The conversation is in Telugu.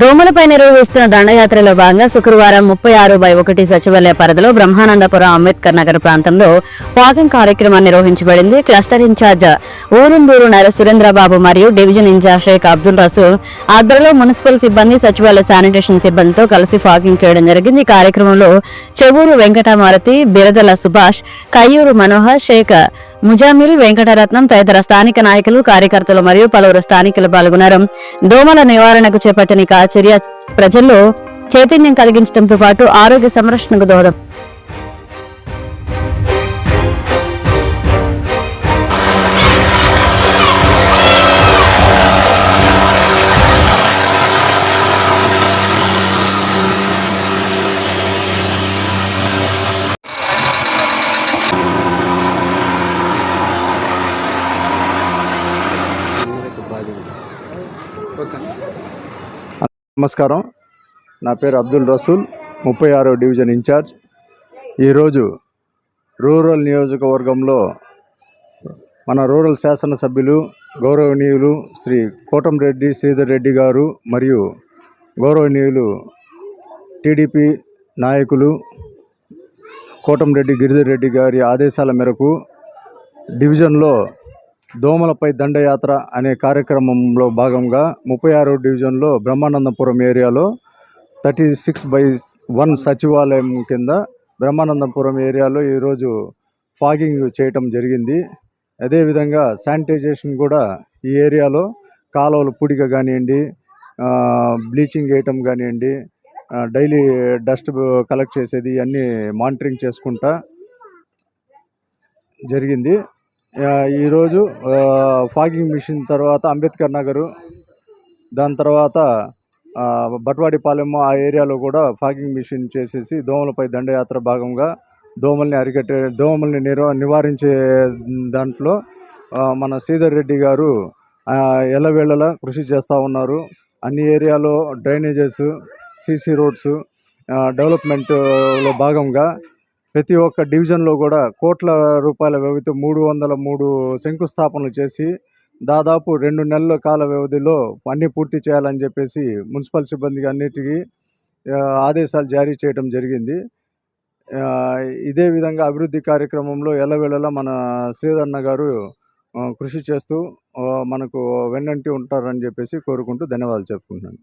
దోమలపై నిర్వహిస్తున్న దండయాత్రలో భాగంగా శుక్రవారం 36/1 సచివాలయ పరిధిలో బ్రహ్మానందపురం అంబేద్కర్ నగర్ ప్రాంతంలో ఫాగింగ్ కార్యక్రమం నిర్వహించబడింది. క్లస్టర్ ఇన్ఛార్జ్ ఊరుందూరు సురేంద్రబాబు మరియు డివిజన్ ఇన్ఛార్జ్ షేక్ అబ్దుల్ రసూల్ ఆధ్వర్యంలో మున్సిపల్ సిబ్బంది, సచివాలయ శానిటేషన్ సిబ్బందితో కలిసి ఫాగింగ్ చేయడం జరిగింది. ఈ కార్యక్రమంలో చెవూరు వెంకటమారుతి, బిరదల సుభాష్, కయ్యూరు మనోహర్, షేక్ ముజామిల్, వెంకటరత్నం తదితర స్థానిక నాయకులు, కార్యకర్తలు మరియు పలువురు స్థానికులు పాల్గొన్నారు. దోమల నివారణకు చేపట్టిన చర్య ప్రజల్లో చైతన్యం కలిగించడంతో పాటు ఆరోగ్య సంరక్షణకు దోహదం. నమస్కారం, నా పేరు అబ్దుల్ రసూల్, 36వ డివిజన్ ఇన్ఛార్జ్. ఈరోజు రూరల్ నియోజకవర్గంలో మన రూరల్ శాసనసభ్యులు గౌరవనీయులు శ్రీ కోటంరెడ్డి శ్రీధర్ రెడ్డి గారు మరియు గౌరవనీయులు టీడీపీ నాయకులు కోటంరెడ్డి గిరిధర్ రెడ్డి గారి ఆదేశాల మేరకు డివిజన్లో దోమలపై దండయాత్ర అనే కార్యక్రమంలో భాగంగా 36వ డివిజన్లో బ్రహ్మానందపురం ఏరియాలో 36/1 సచివాలయం కింద బ్రహ్మానందపురం ఏరియాలో ఈరోజు ఫాగింగ్ చేయటం జరిగింది. అదేవిధంగా శానిటైజేషన్ కూడా ఈ ఏరియాలో కాలువలు పూడిక కానివ్వండి, బ్లీచింగ్ వేయటం కానివ్వండి, డైలీ డస్ట్ కలెక్ట్ చేసేది అన్నీ మానిటరింగ్ చేసుకుంటా జరిగింది. ఈరోజు ఫాగింగ్ మిషన్ తర్వాత అంబేద్కర్ నగరు, దాని తర్వాత బట్వాడిపాలెం ఆ ఏరియాలో కూడా ఫాగింగ్ మిషన్ చేసేసి దోమలపై దండయాత్ర భాగంగా దోమల్ని నివారించే దాంట్లో మన శ్రీధర్ రెడ్డి గారు ఎల్లవేళలా కృషి చేస్తూ ఉన్నారు. అన్ని ఏరియాలో డ్రైనేజెస్, సీసీ రోడ్స్ డెవలప్మెంట్లో భాగంగా ప్రతి ఒక్క డివిజన్లో కూడా కోట్ల రూపాయల వ్యవధితో 303 శంకుస్థాపనలు చేసి దాదాపు 2 నెలల కాల వ్యవధిలో అన్నీ పూర్తి చేయాలని చెప్పేసి మున్సిపల్ సిబ్బందికి అన్నిటికీ ఆదేశాలు జారీ చేయడం జరిగింది. ఇదే విధంగా అభివృద్ధి కార్యక్రమంలో ఎల్లవేళలా మన శ్రీధరన్న గారు కృషి చేస్తూ మనకు వెన్నంటి ఉంటారని చెప్పేసి కోరుకుంటూ ధన్యవాదాలు చెప్పుకుంటున్నాను.